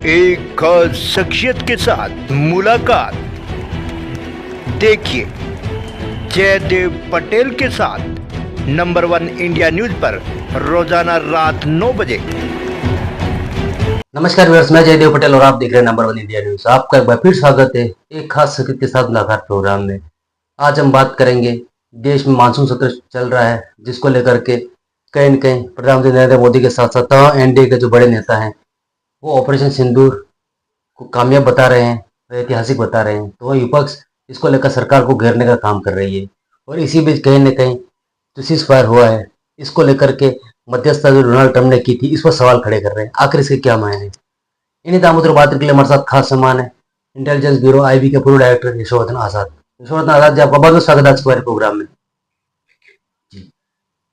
एक खास शख्सियत के साथ मुलाकात। देखिए जयदेव पटेल के साथ नंबर 1 इंडिया न्यूज पर रोजाना रात 9 बजे। नमस्कार व्यूअर्स, मैं जयदेव पटेल और आप देख रहे हैं नंबर 1 इंडिया न्यूज। आपका एक बार फिर स्वागत है एक खास शख्सियत के साथ मुलाकात प्रोग्राम में। आज हम बात करेंगे, देश में मानसून सत्र चल रहा है, जिसको लेकर के कहीं न कहीं प्रधानमंत्री नरेंद्र मोदी के साथ साथ तमाम एनडीए के जो बड़े नेता हैं वो ऑपरेशन सिंदूर को कामयाब बता रहे हैं, ऐतिहासिक बता रहे हैं। तो वही विपक्ष इसको लेकर सरकार को घेरने का काम कर रही है और इसी बीच कहीं न कहीं जो सीज फायर हुआ है इसको लेकर के मध्यस्थता जो डोनाल्ड ट्रंप ने की थी, इस पर सवाल खड़े कर रहे हैं। आखिर इसके क्या मायने? इन्हीं दामों पर बात करने के लिए हमारे साथ खास मेहमान है इंटेलिजेंस ब्यूरो आईबी के पूर्व डायरेक्टर यशोवर्धन आजाद। यशोवर्धन आजाद जी, आपका बहुत बहुत स्वागत है आज के हमारे प्रोग्राम में। जी,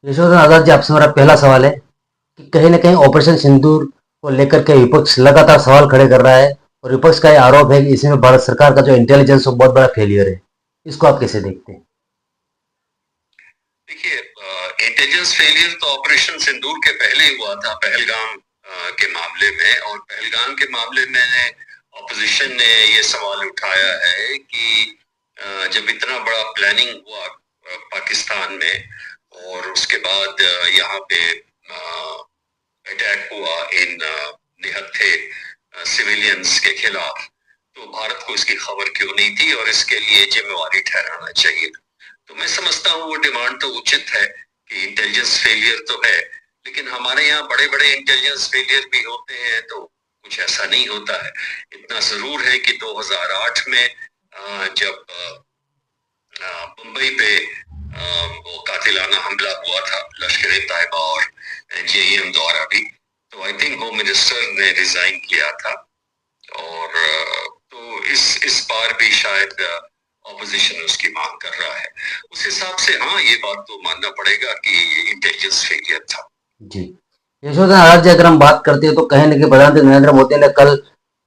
यशोवर्धन आजाद जी, आपसे मेरा पहला सवाल है कि कहीं ना कहीं ऑपरेशन सिंदूर को लेकर के विपक्ष लगातार सवाल खड़े कर रहा है और विपक्ष का ये आरोप है कि इसमें भारत सरकार का जो इंटेलिजेंस वो बहुत बड़ा फेलियर है। इसको आप कैसे देखते हैं? देखिए, इंटेलिजेंस फेलियर तो ऑपरेशन सिंदूर के पहले ही हुआ था, पहलगाम के मामले में। और पहलगाम के मामले में ऑपोजिशन ने ये सवाल उठाया है कि जब इतना बड़ा प्लानिंग हुआ पाकिस्तान में और उसके बाद यहाँ पे अटैक हुआ इन निहत्थे सिविलियंस के खिलाफ, तो भारत को इसकी खबर क्यों नहीं थी और इसके लिए जिम्मेवारी ठहराना चाहिए। तो मैं समझता हूँ वो डिमांड तो उचित है कि इंटेलिजेंस फेलियर तो है, लेकिन हमारे यहाँ बड़े बड़े इंटेलिजेंस फेलियर भी होते हैं, तो कुछ ऐसा नहीं होता है। इतना जरूर है कि 2008 में जब मुंबई पे वो कातिलाना हमला हुआ था लश्कर-ए-तैयबा और जेईएम द्वारा भी, तो आई थिंक होम मिनिस्टर ने रिजाइन किया था। और तो इस बार भी शायद ऑपोजिशन उसकी मांग कर रहा है। उस हिसाब से हाँ, ये बात तो मानना पड़ेगा कि इंटेलिजेंस फेलियर था। जी, यशोधन आजाद जी, अगर हम बात करते हैं तो कहीं न कहीं प्रधानमंत्री नरेंद्र मोदी ने कल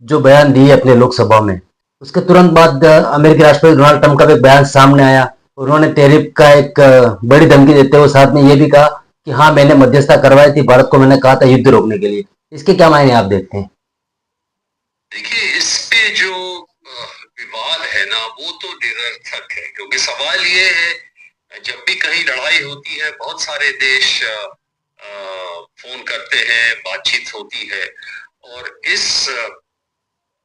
जो बयान दिए अपने लोकसभा में, उसके तुरंत बाद अमेरिकी राष्ट्रपति डोनाल्ड ट्रंप का भी बयान सामने आया। उन्होंने टैरिफ का एक बड़ी धमकी देते हुए साथ में ये भी कहा कि हाँ, मैंने मध्यस्थता करवाई थी, भारत को मैंने कहा था युद्ध रोकने के लिए। इसके क्या मायने आप देखते हैं? देखिए, इस पे जो विवाद है ना, वो तो निरर्थक है, क्योंकि सवाल ये है जब भी कहीं लड़ाई होती है बहुत सारे देश फोन करते हैं, बातचीत होती है। और इस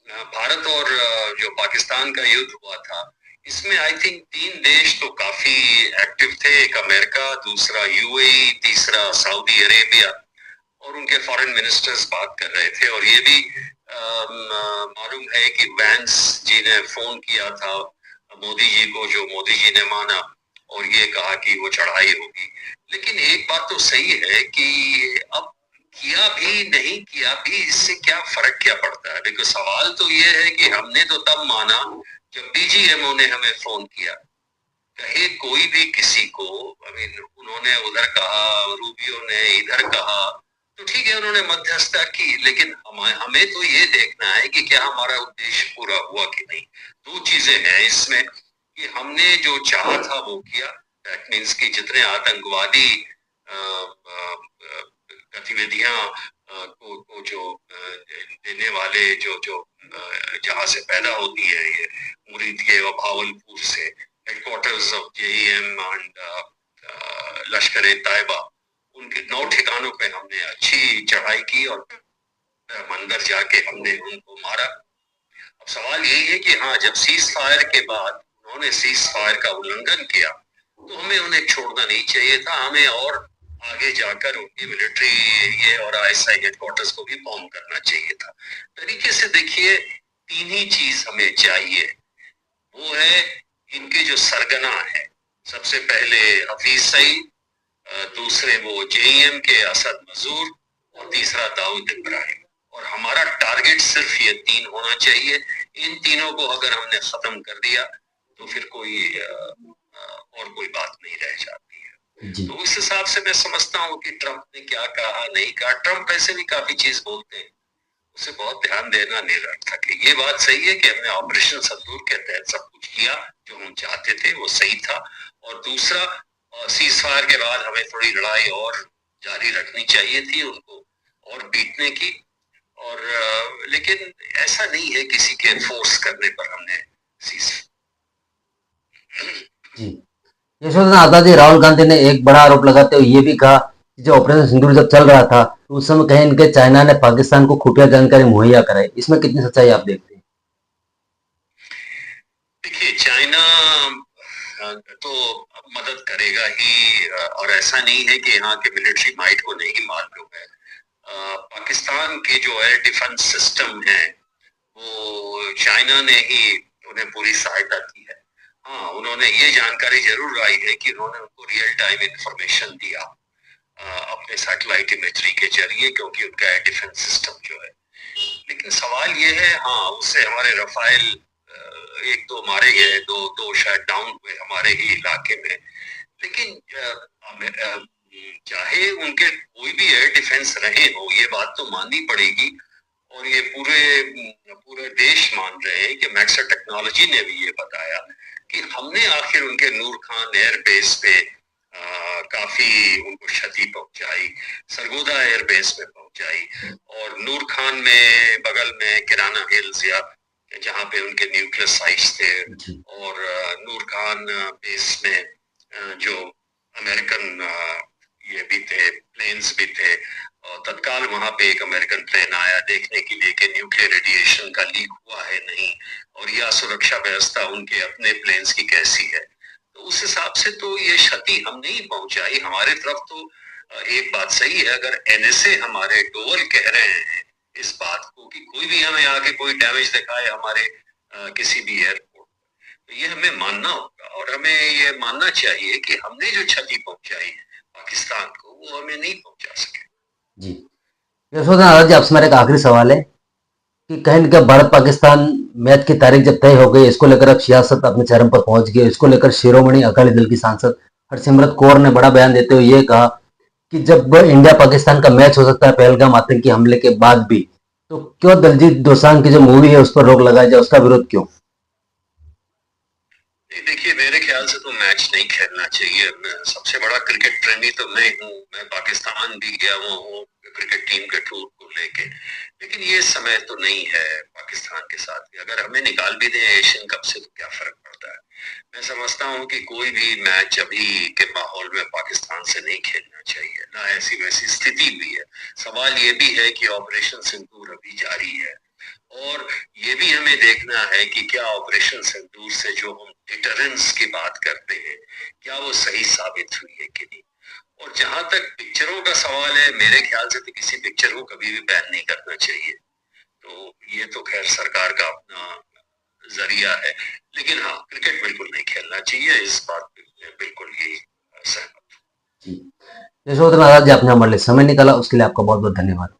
भारत और जो पाकिस्तान का युद्ध हुआ था, इसमें आई थिंक 3 देश तो काफी एक्टिव थे। एक अमेरिका, दूसरा यूएई, तीसरा सऊदी अरेबिया, और उनके फॉरेन मिनिस्टर्स बात कर रहे थे। और ये भी मालूम है कि वैंस जी ने फोन किया था मोदी जी को, जो मोदी जी ने माना और ये कहा कि वो चढ़ाई होगी। लेकिन एक बात तो सही है कि अब किया भी नहीं किया भी, इससे क्या फर्क क्या पड़ता है? देखो, सवाल तो ये है कि हमने तो तब माना जब बीजीएमओ ने हमें फोन किया। कहे कोई भी किसी को, उन्होंने उधर कहा, रूबियो ने इधर कहा, तो ठीक है, उन्होंने मध्यस्थता की, लेकिन हमें तो ये देखना है कि क्या हमारा उद्देश्य पूरा हुआ कि नहीं। 2 चीजें हैं इसमें कि हमने जो चाहा था वो किया। दैट मीन्स कि जितने आतंकवादी गतिविधियां को जो देने वाले जो जहां से पैदा होती है, ये मुरीदिये और भावलपुर से headquarters of JEM and Lashkar-e-Taiba, उनके 9 ठिकानों पे हमने अच्छी चढ़ाई की और अंदर जाके हमने उनको मारा। अब सवाल यही है कि हाँ, जब सीज फायर के बाद उन्होंने सीज फायर का उल्लंघन किया, तो हमें उन्हें छोड़ना नहीं चाहिए था। हमें और आगे जाकर उनकी मिलिट्री ये और आईएसआई हेडक्वार्टर्स को भी बॉम्ब करना चाहिए था। तरीके से देखिए, 3 ही चीज हमें चाहिए। वो है इनके जो सरगना है, सबसे पहले हफीज सईद, दूसरे वो जेईएम के असद मजूर, और तीसरा दाऊद इब्राहिम। और हमारा टारगेट सिर्फ ये 3 होना चाहिए। इन तीनों को अगर हमने खत्म कर दिया तो फिर कोई और कोई बात नहीं रह जाती है। तो उस हिसाब से मैं समझता हूँ कि ट्रंप ने क्या कहा नहीं कहा। ट्रंप ऐसे भी काफी चीज बोलते हैं, उसे बहुत ध्यान देना निरर्थक है। ये बात सही है कि हमने ऑपरेशन सिंदूर के तहत सब कुछ किया जो हम चाहते थे, वो सही था। और दूसरा, सीज फायर के बाद हमें थोड़ी लड़ाई और जारी रखनी चाहिए थी, उनको और बीतने की। और लेकिन ऐसा नहीं है किसी के फोर्स करने पर हमने सीज। जी, यशोधन आजादी राहुल गांधी ने एक बड़ा आरोप लगाते हुए ये भी कहा कि जो ऑपरेशन सिंदूर जब चल रहा था तो उस समय कहीं इनके चाइना ने पाकिस्तान को खुफिया जानकारी मुहैया कराई, इसमें कितनी सच्चाई आप देखते हैं? देखिए, चाइना तो मदद करेगा ही, और ऐसा नहीं है कि यहाँ के मिलिट्री माइट को नहीं मालूम है। पाकिस्तान की जो एयर डिफेंस सिस्टम है वो चाइना ने ही उन्हें पूरी सहायता की है। हाँ, उन्होंने ये जानकारी जरूर आई है कि उन्होंने उनको रियल टाइम इंफॉर्मेशन दिया अपने सैटेलाइट इमेजरी के जरिए, क्योंकि उनका एयर डिफेंस सिस्टम जो है। लेकिन सवाल ये है, हाँ, उससे हमारे रफाइल एक दो मारे गए, दो शायद डाउन हुए हमारे ही इलाके में। लेकिन चाहे उनके कोई भी एयर डिफेंस रहे हो, ये बात तो माननी पड़ेगी, और ये पूरे देश मान रहे हैं कि मैक्सर टेक्नोलॉजी ने भी ये बताया कि हमने आखिर उनके नूर खान एयरबेस पे काफी उनको क्षति पहुंचाई, सरगोदा एयरबेस में पहुंचाई, और नूर खान में बगल में किराना हिल्स या जहाँ पे उनके न्यूक्लियर साइट्स थे, और नूर खान बेस में जो अमेरिकन ये भी थे, प्लेन्स भी थे, और तत्काल वहां पे एक अमेरिकन प्लेन आया देखने के लिए कि न्यूक्लियर रेडिएशन का लीक हुआ है नहीं, और यह सुरक्षा व्यवस्था उनके अपने प्लेन्स की कैसी है। तो उस हिसाब से तो ये क्षति हम नहीं पहुंचाई हमारे तरफ। तो एक बात सही है, अगर एनएसए हमारे डोवल कह रहे हैं इस बात को कि कोई भी हमें आके कोई डैमेज दिखाए हमारे किसी भी एयरपोर्ट, तो ये हमें मानना होगा, और हमें ये मानना चाहिए कि हमने जो क्षति पहुंचाई पाकिस्तान को वो हमें नहीं पहुंचा सके। जी, यशोधन आजाद जी, आपसे मेरा एक आखिरी सवाल है कि कहीं न कहीं भारत पाकिस्तान मैच की तारीख जब तय हो गई, इसको लेकर अब सियासत अपने चरम पर पहुंच गई। इसको लेकर शिरोमणि अकाली दल की सांसद हरसिमरत कौर ने बड़ा बयान देते हुए ये कहा कि जब इंडिया पाकिस्तान का मैच हो सकता है पहलगाम आतंकी हमले के बाद भी, तो क्यों दलजीत दोसांझ की जो मूवी है उस पर रोक लगाई जाए, उसका विरोध क्यों? देखिए, मेरे ख्याल से तो मैच नहीं खेलना चाहिए। सबसे बड़ा क्रिकेट प्रेमी तो मैं हूँ, मैं पाकिस्तान भी गया हुआ हूँ क्रिकेट टीम के टूर को लेके, लेकिन ये समय तो नहीं है पाकिस्तान के साथ। अगर हमें निकाल भी दें एशियन कप से तो क्या फर्क पड़ता है। मैं समझता हूँ कि कोई भी मैच अभी के माहौल में पाकिस्तान से नहीं खेलना चाहिए, ना ऐसी वैसी स्थिति भी है। सवाल ये भी है कि ऑपरेशन सिंदूर अभी जारी है, और ये भी हमें देखना है कि क्या ऑपरेशन सिंदूर से जो हम डिटरेंस की बात करते हैं, क्या वो सही साबित हुई है कि नहीं। और जहां तक पिक्चरों का सवाल है, मेरे ख्याल से तो किसी पिक्चर को कभी भी बैन नहीं करना चाहिए। तो ये तो खैर सरकार का अपना जरिया है, लेकिन हाँ, क्रिकेट बिल्कुल नहीं खेलना चाहिए, इस बात पे बिल्कुल ही सहमत। यशोधन आजाद जी, आपने हमारे लिए समय निकाला, उसके लिए आपका बहुत बहुत धन्यवाद।